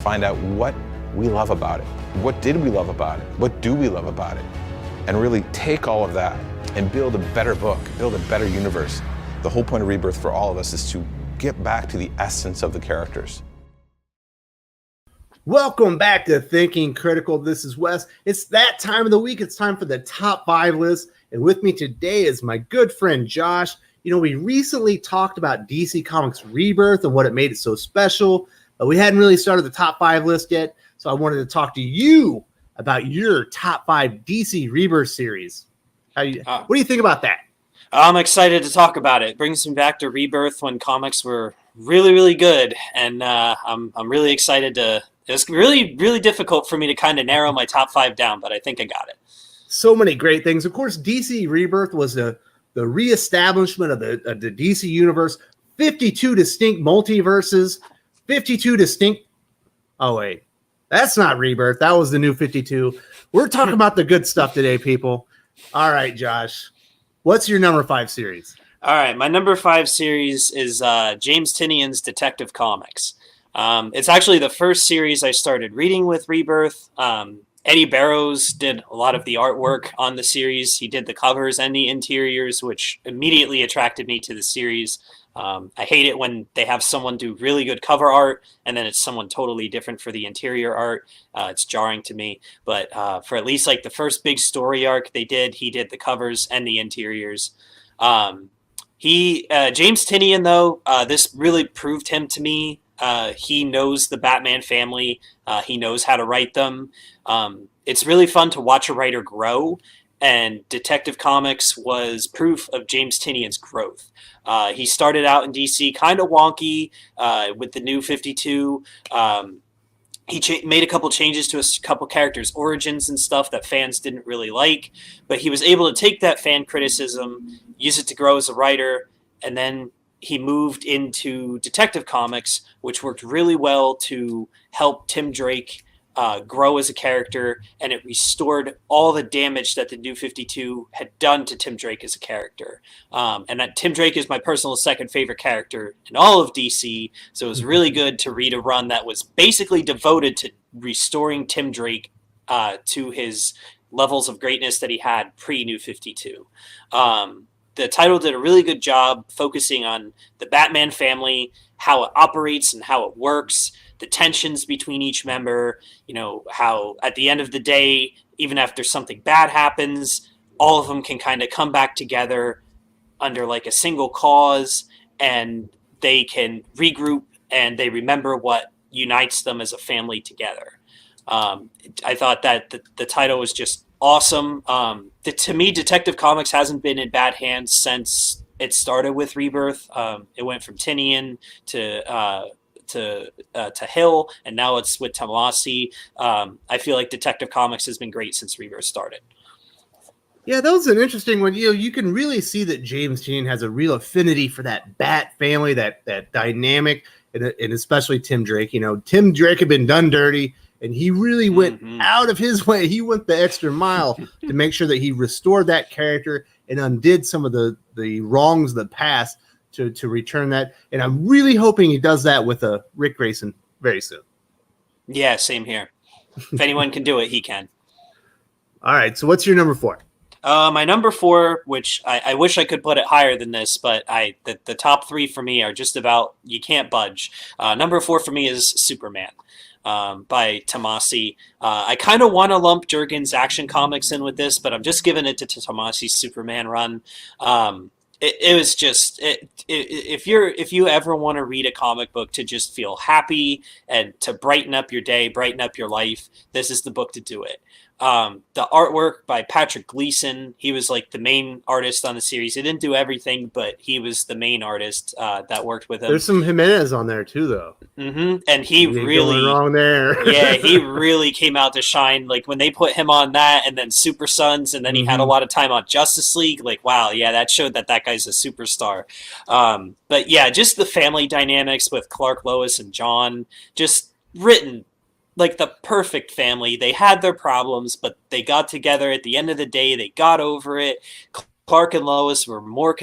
Find out what we love about it. What did we love about it? What do we love about it? And really take all of that and build a better book, build a better universe. The whole point of Rebirth for all of us is to get back to the essence of the characters. Welcome back to Thinking Critical. This is Wes. It's that time of the week. It's time for the top 5 list. And with me today is my good friend Josh. You know, we recently talked about DC Comics Rebirth and what it made it so special. We hadn't really started the top 5 list yet, so I wanted to talk to you about your top 5 DC Rebirth series. What do you think about that? I'm excited to talk about it. It brings me back to Rebirth when comics were really, really good, and I'm really excited to. It's really, really difficult for me to kind of narrow my top 5 down, but I think I got it. So many great things. Of course, DC Rebirth was the reestablishment of the DC universe. 52 distinct multiverses, 52 distinct. Oh wait, that's not Rebirth. That was the new 52. We're talking about the good stuff today, people. All right, Josh, what's your number 5 series? All right, my number 5 series is James Tynion's Detective Comics. It's actually the first series I started reading with Rebirth. Eddy Barrows did a lot of the artwork on the series. He did the covers and the interiors, which immediately attracted me to the series. I hate it when they have someone do really good cover art and then it's someone totally different for the interior art. It's jarring to me. But for at least like the first big story arc he did the covers and the interiors. James Tynion, though, this really proved him to me. He knows the Batman family. He knows how to write them. It's really fun to watch a writer grow, and Detective Comics was proof of James Tynion's growth. He started out in DC kind of wonky with the new 52. He made a couple changes to a couple characters' origins and stuff that fans didn't really like, but he was able to take that fan criticism, use it to grow as a writer, and then he moved into Detective Comics, which worked really well to help Tim Drake grow as a character, and it restored all the damage that the New 52 had done to Tim Drake as a character. And that Tim Drake is my personal second favorite character in all of DC, so it was really good to read a run that was basically devoted to restoring Tim Drake to his levels of greatness that he had pre-New 52. The title did a really good job focusing on the Batman family, how it operates and how it works, the tensions between each member, you know, how at the end of the day, even after something bad happens, all of them can kind of come back together under like a single cause, and they can regroup and they remember what unites them as a family together. I thought that the title was just awesome. To me, Detective Comics hasn't been in bad hands since it started with Rebirth. It went from Tynion to Hill, and now it's with Tomasi. I feel like Detective Comics has been great since Rebirth started. Yeah, that was an interesting one. You know, you can really see that James Tynion has a real affinity for that Bat family, that dynamic, and especially Tim Drake. You know, Tim Drake had been done dirty, and he really went out of his way. He went the extra mile to make sure that he restored that character and undid some of the wrongs of the past to return that. And I'm really hoping he does that with Rick Grayson very soon. Yeah, same here. If anyone can do it, he can. All right, so what's your number 4? My number 4, which I wish I could put it higher than this, but the top 3 for me are just about, you can't budge. Number 4 for me is Superman. By Tomasi. I kind of want to lump Jurgen's Action Comics in with this, but I'm just giving it to Tomasi's Superman run. It was just, if you ever want to read a comic book to just feel happy and to brighten up your day, brighten up your life, this is the book to do it. The artwork by Patrick Gleason, he was like the main artist on the series. He didn't do everything, but he was the main artist that worked with him. There's some Jimenez on there too, though. And he really going wrong there. Yeah, he really came out to shine. Like when they put him on that, and then Super Sons, and then he had a lot of time on Justice League. Like, wow, yeah, that showed that guy's a superstar. But yeah, just the family dynamics with Clark, Lois, and John, just written like the perfect family. They had their problems, but they got together at the end of the day. They got over it. Clark and Lois were more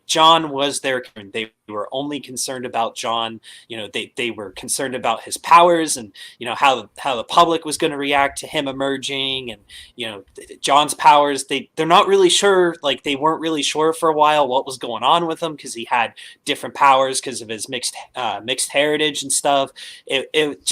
John was they were only concerned about John. They were concerned about his powers and how the public was going to react to him emerging, and John's powers. They're not really sure. Like, they weren't really sure for a while what was going on with him, because he had different powers because of his mixed heritage and stuff. It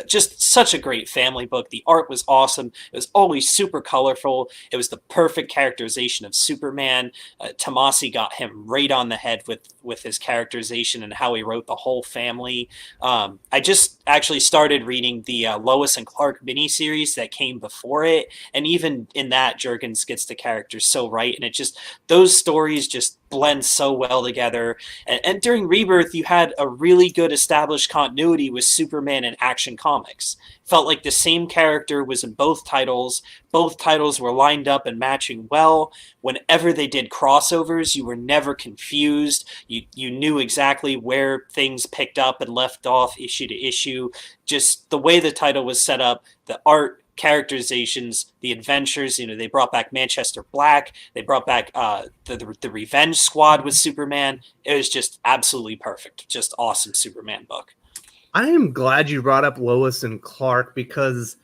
just such a great family book. The art was awesome. It was always super colorful. It was the perfect characterization of Superman. Tomasi got him right on the head with his characterization and how he wrote the whole family. I just actually started reading the Lois and Clark miniseries that came before it, and even in that, Jurgens gets the characters so right, and those stories just blend so well together. And during Rebirth, you had a really good established continuity with Superman and Action Comics. Felt like the same character was in both titles. Both titles were lined up and matching well. Whenever they did crossovers, you were never confused. You knew exactly where things picked up and left off issue to issue. Just the way the title was set up, the art, characterizations, the adventures. They brought back Manchester Black. They brought back the Revenge Squad with Superman. It was just absolutely perfect. Just awesome Superman book. I am glad you brought up Lois and Clark, because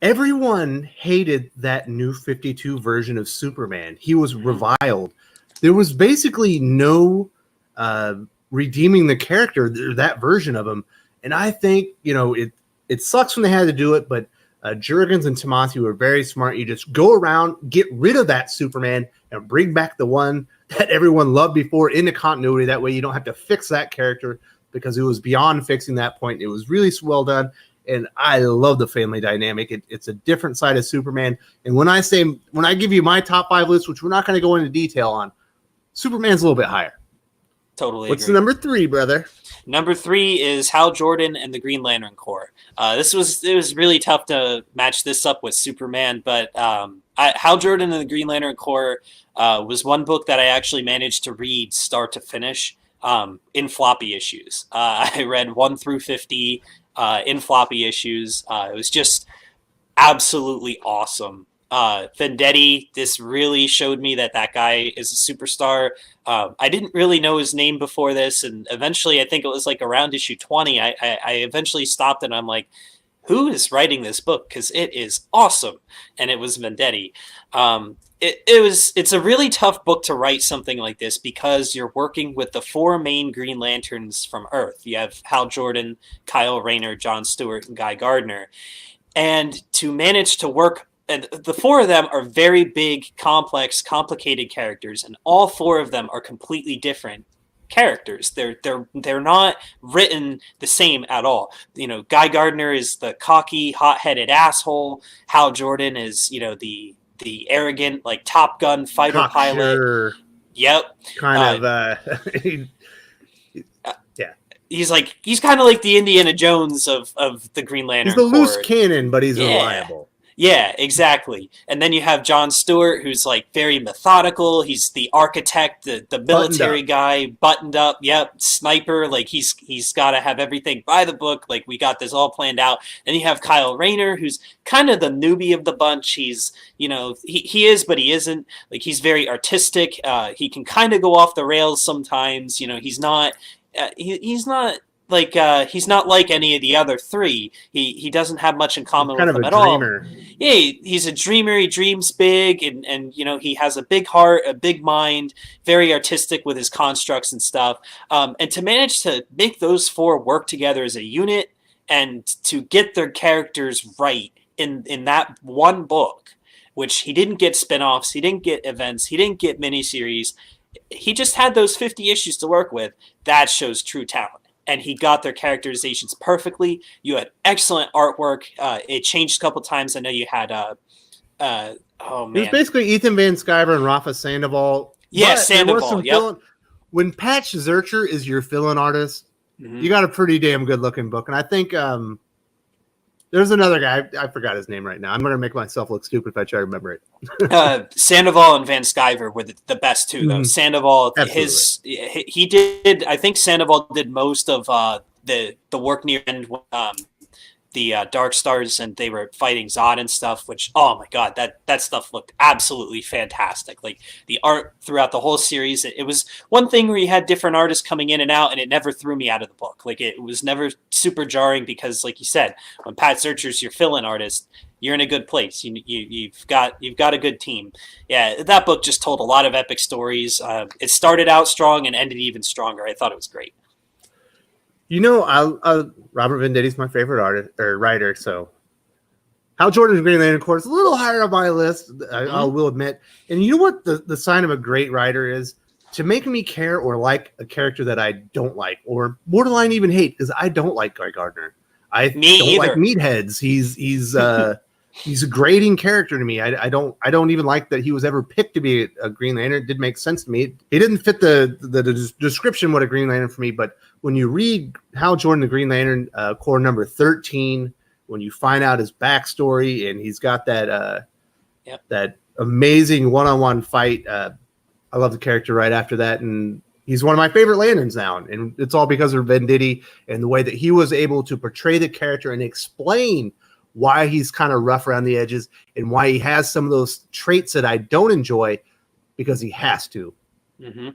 everyone hated that new 52 version of Superman. He was reviled. There was basically no redeeming the character, that version of him. And I think, it sucks when they had to do it, but Jurgens and Tomasi were very smart. You just go around, get rid of that Superman, and bring back the one that everyone loved before into continuity. That way you don't have to fix that character, because it was beyond fixing that point. It was really well done, and I love the family dynamic. It's a different side of Superman. And when I give you my top 5 list, which we're not going to go into detail on, Superman's a little bit higher. Totally. What's agree. Number 3, brother? Number 3 is Hal Jordan and the Green Lantern Corps. It was really tough to match this up with Superman, but Hal Jordan and the Green Lantern Corps was one book that I actually managed to read start to finish in floppy issues. I read 1 through 50 in floppy issues. It was just absolutely awesome. Vendetti, this really showed me that guy is a superstar. I didn't really know his name before this, and eventually, I think it was like around issue 20, I eventually stopped and I'm like, who is writing this book? Because it is awesome. And it was Vendetti. It's a really tough book to write something like this, because you're working with the 4 main Green Lanterns from Earth. You have Hal Jordan, Kyle Rayner, John Stewart, and Guy Gardner. And to manage to work, and the 4 of them are very big, complex, complicated characters, and all 4 of them are completely different characters. They're not written the same at all. Guy Gardner is the cocky, hot-headed asshole. Hal Jordan is, the arrogant, like, Top Gun fighter pilot. Yep. Kind of. Yeah. He's kind of like the Indiana Jones of the Green Lantern. He's the loose cannon, but he's reliable. Yeah, exactly. And then you have John Stewart, who's like very methodical. He's the architect, the military guy, buttoned up. Yep, sniper. Like he's got to have everything by the book. Like, we got this all planned out. And you have Kyle Rayner, who's kind of the newbie of the bunch. He's, he is, but he isn't. Like, he's very artistic. He can kind of go off the rails sometimes. He's not. He's not. He's not like any of the other 3. He doesn't have much in common with them at all. Yeah, he's a dreamer. He dreams big, and he has a big heart, a big mind, very artistic with his constructs and stuff. And to manage to make those 4 work together as a unit, and to get their characters right in that one book, which he didn't get spinoffs, he didn't get events, he didn't get miniseries. He just had those 50 issues to work with. That shows true talent. And he got their characterizations perfectly. You had excellent artwork. It changed a couple times. I know you had oh man, it was basically Ethan Van Sciver and Rafa Sandoval. Yeah, Sandoval. Yep. When Patch Zurcher is your fill-in artist, you got a pretty damn good looking book. And I think there's another guy. I forgot his name right now. I'm going to make myself look stupid if I try to remember it. Sandoval and Van Sciver were the best 2, though. Sandoval, he did. I think Sandoval did most of the work near end. Dark Stars and they were fighting Zod and stuff, which, oh my god, that stuff looked absolutely fantastic. Like the art throughout the whole series, it was one thing where you had different artists coming in and out, and it never threw me out of the book. Like it was never super jarring because, like you said, when Pat Searcher's your fill-in artist, you're in a good place. You've got a good team. Yeah, that book just told a lot of epic stories. It started out strong and ended even stronger. I thought it was great. Robert Venditti's my favorite artist or writer, so Hal Jordan's Green Lantern Corps is a little higher on my list, I will admit. And you know what the sign of a great writer is? To make me care or like a character that I don't like, or borderline even hate, because I don't like Guy Gardner. I don't like meatheads. He's a grating character to me. I don't even like that he was ever picked to be a Green Lantern. It did make sense to me. He didn't fit the description what a Green Lantern for me. But when you read Hal Jordan, the Green Lantern Corps number 13, when you find out his backstory and he's got that that amazing one-on-one fight, I love the character right after that, and he's one of my favorite Lanterns now, and it's all because of Venditti and the way that he was able to portray the character and explain why he's kind of rough around the edges and why he has some of those traits that I don't enjoy because he has to. Mm-hmm.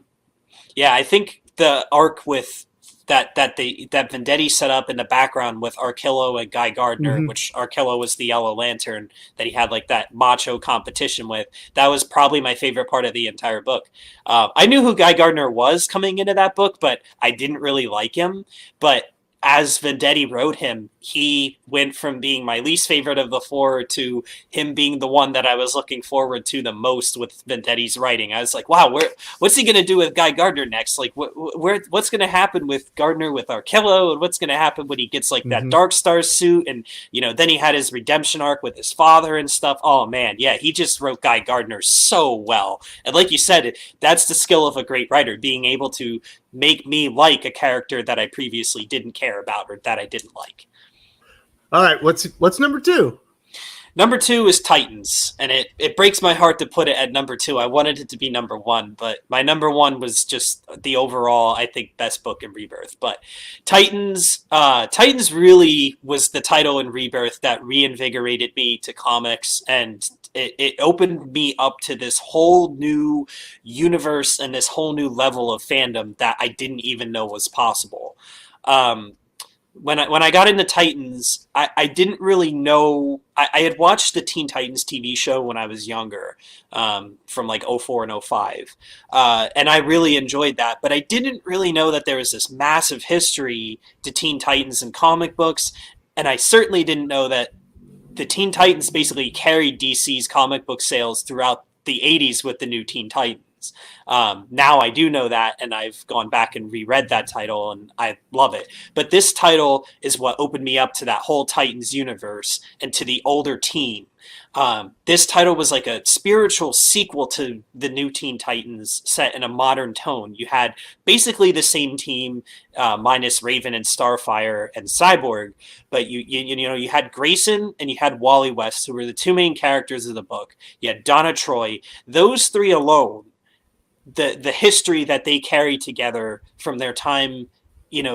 Yeah, I think the arc with that Venditti set up in the background with Arkillo and Guy Gardner, which Arkillo was the Yellow Lantern that he had like that macho competition with. That was probably my favorite part of the entire book. I knew who Guy Gardner was coming into that book, but I didn't really like him. But as Venditti wrote him, he went from being my least favorite of the four to him being the one that I was looking forward to the most with Venditti's writing. I was like, wow, what's he going to do with Guy Gardner next? Like, what's going to happen with Gardner with Arkillo, and what's going to happen when he gets like that Dark Star suit? And, then he had his redemption arc with his father and stuff. Oh man, yeah, he just wrote Guy Gardner so well. And like you said, that's the skill of a great writer, being able to make me like a character that I previously didn't care about or that I didn't like. All right, what's number 2? Number 2 is Titans, and it breaks my heart to put it at number 2. I wanted it to be number 1, but my number 1 was just the overall, I think, best book in Rebirth. But Titans really was the title in Rebirth that reinvigorated me to comics, and it opened me up to this whole new universe and this whole new level of fandom that I didn't even know was possible. When I got into Titans, I didn't really know. I had watched the Teen Titans TV show when I was younger, from like 04 and 05. And I really enjoyed that. But I didn't really know that there was this massive history to Teen Titans and comic books. And I certainly didn't know that the Teen Titans basically carried DC's comic book sales throughout the 80s with the new Teen Titans. Now I do know that, and I've gone back and reread that title, and I love it. But this title is what opened me up to that whole Titans universe and to the older team. This title was like a spiritual sequel to the new Teen Titans set in a modern tone. You had basically the same team, minus Raven and Starfire and Cyborg, but you had Grayson and you had Wally West, who were the two main characters of the book. You had Donna Troy. Those three alone, the history that they carry together from their time,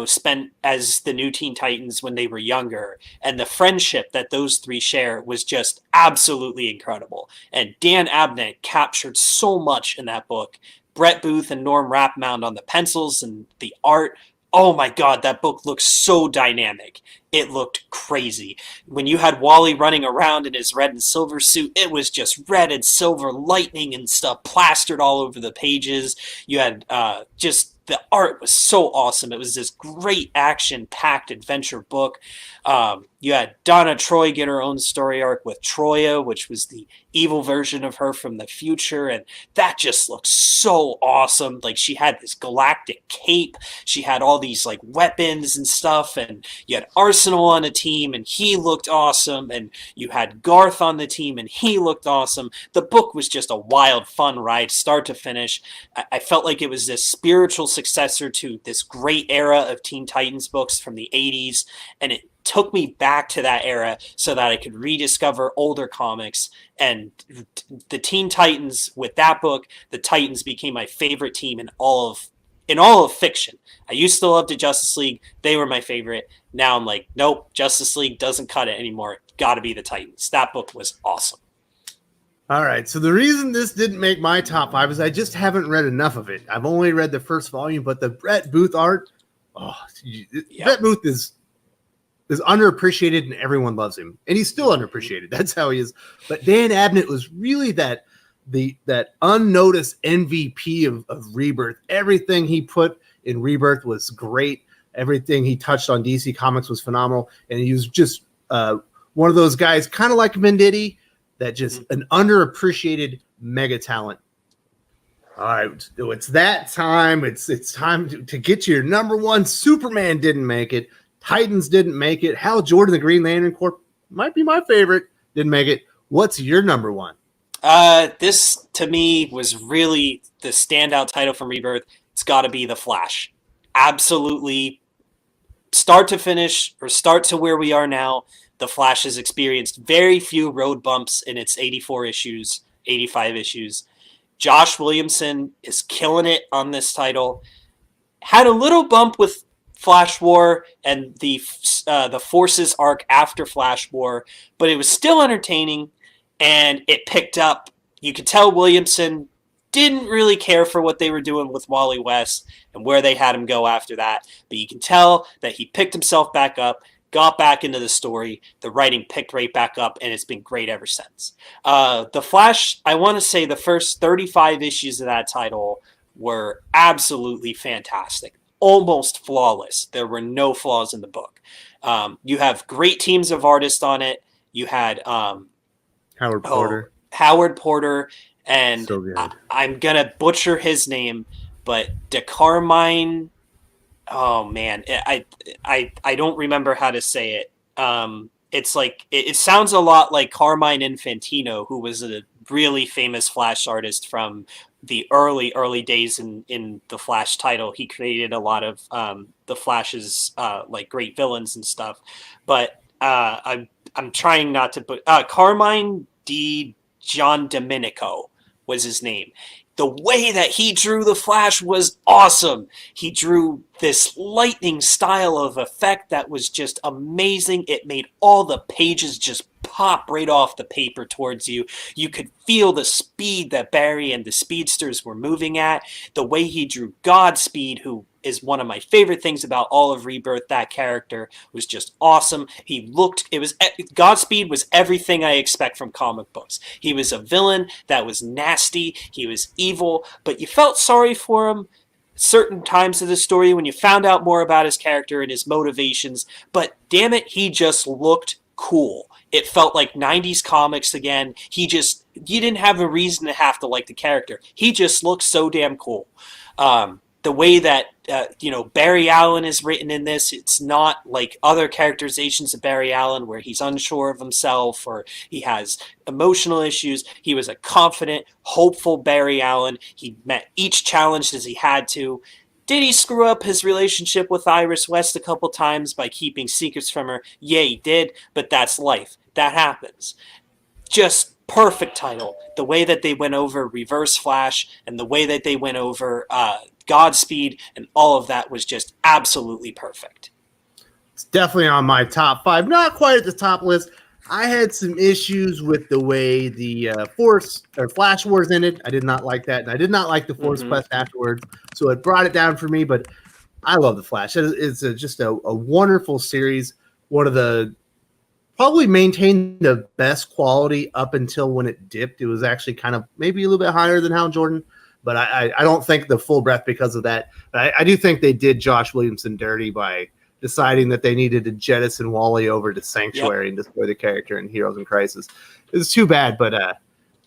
spent as the new Teen Titans when they were younger, and the friendship that those three share was just absolutely incredible. And Dan Abnett captured so much in that book. Brett Booth and Norm Rapmount on the pencils and the art. Oh my God, that book looks so dynamic. It looked crazy. When you had Wally running around in his red and silver suit, it was just red and silver lightning and stuff plastered all over the pages. You had the art was so awesome. It was this great action-packed adventure book. You had Donna Troy get her own story arc with Troya, which was the evil version of her from the future, and that just looked so awesome. Like, she had this galactic cape. She had all these like weapons and stuff, and you had Arsenal on a team, and he looked awesome, and you had Garth on the team, and he looked awesome. The book was just a wild, fun ride, start to finish. I felt like it was this spiritual successor to this great era of Teen Titans books from the 80s, and it took me back to that era so that I could rediscover older comics. And the Teen Titans, with that book, the Titans became my favorite team in all of in all of fiction. I used to love the Justice League. They were my favorite. Now I'm like, nope, Justice League doesn't cut it anymore. Got to be the Titans. That book was awesome. All right. So the reason this didn't make my top 5 is I just haven't read enough of it. I've only read the first volume, but the Brett Booth art, Brett Booth is underappreciated and everyone loves him. And he's still underappreciated. That's how he is. But Dan Abnett was really that unnoticed MVP of Rebirth. Everything he put in Rebirth was great. Everything he touched on DC Comics was phenomenal. And he was just one of those guys, kind of like Venditti, that just an underappreciated mega talent. All right, so it's that time. It's time to get to your number one. Superman didn't make it. Titans didn't make it. Hal Jordan, the Green Lantern Corps, might be my favorite. Didn't make it. What's your number one? This, to me, was really the standout title from Rebirth. It's got to be The Flash. Absolutely, start to finish, or start to where we are now, The Flash has experienced very few road bumps in its 84 issues, 85 issues. Josh Williamson is killing it on this title. Had a little bump with Flash War and the Forces arc after Flash War, but it was still entertaining, and it picked up. You could tell Williamson didn't really care for what they were doing with Wally West and where they had him go after that, but you can tell that he picked himself back up, got back into the story, the writing picked right back up, and it's been great ever since. The Flash, I want to say the first 35 issues of that title were absolutely fantastic. Almost flawless. There were no flaws in the book. You have great teams of artists on it. You had Howard Porter, and so I'm going to butcher his name, but DeCarmine. Oh man, I don't remember how to say it. It's like it sounds a lot like Carmine Infantino, who was a really famous Flash artist from the early days in the Flash title. He created a lot of the Flash's like great villains and stuff. But I'm trying not to put Carmine Di Giandomenico was his name. The way that he drew the Flash was awesome. He drew this lightning style of effect that was just amazing. It made all the pages just pop right off the paper towards you. You could feel the speed that Barry and the speedsters were moving at. The way he drew Godspeed, who is one of my favorite things about all of Rebirth. That character was just awesome. Godspeed was everything I expect from comic books. He was a villain that was nasty. He was evil, but you felt sorry for him certain times of the story when you found out more about his character and his motivations. But damn it, he just looked cool. It felt like 90s comics again. You didn't have a reason to have to like the character. He just looked so damn cool. The way that Barry Allen is written in this, it's not like other characterizations of Barry Allen where he's unsure of himself or he has emotional issues. He was a confident, hopeful Barry Allen. He met each challenge as he had to. Did he screw up his relationship with Iris West a couple times by keeping secrets from her? Yeah, he did, but that's life. That happens. Just perfect title. The way that they went over Reverse Flash and the way that they went over Godspeed and all of that was just absolutely perfect. It's definitely on my top 5. Not quite at the top list. I had some issues with the way the Flash Wars ended. I did not like that, and I did not like the Force Quest afterwards. So it brought it down for me. But I love the Flash. It's just a wonderful series. One of the probably maintained the best quality up until when it dipped. It was actually kind of maybe a little bit higher than Hal Jordan. But I don't think the full breadth because of that. But I do think they did Josh Williamson dirty by deciding that they needed to jettison Wally over to Sanctuary and destroy the character in Heroes in Crisis. It's too bad, but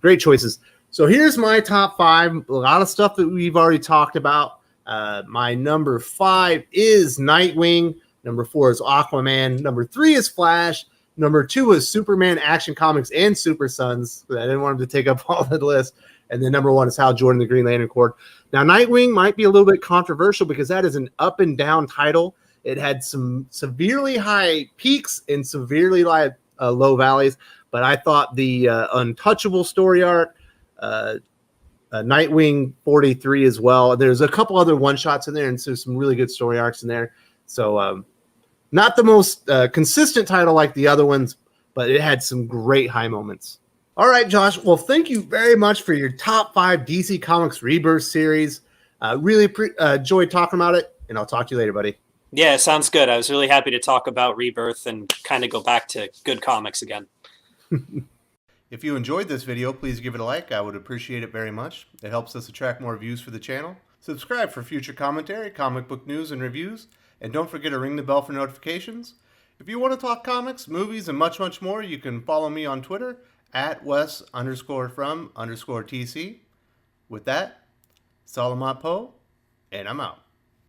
great choices. So here's my top 5. A lot of stuff that we've already talked about. My number 5 is Nightwing. Number 4 is Aquaman. Number 3 is Flash. Number 2 is Superman, Action Comics, and Super Sons. I didn't want him to take up all the list. And then number 1 is Hal Jordan, the Green Lantern Corps. Now, Nightwing might be a little bit controversial because that is an up and down title. It had some severely high peaks and severely low valleys. But I thought the Untouchable story arc, Nightwing 43 as well. There's a couple other one-shots in there, and so some really good story arcs in there. So not the most consistent title like the other ones, but it had some great high moments. All right, Josh. Well, thank you very much for your top 5 DC Comics Rebirth series. Really enjoyed talking about it, and I'll talk to you later, buddy. Yeah, sounds good. I was really happy to talk about Rebirth and kind of go back to good comics again. If you enjoyed this video, please give it a like. I would appreciate it very much. It helps us attract more views for the channel. Subscribe for future commentary, comic book news, and reviews. And don't forget to ring the bell for notifications. If you want to talk comics, movies, and much, much more, you can follow me on Twitter at Wes_from_TC. With that, Salamat Po, and I'm out.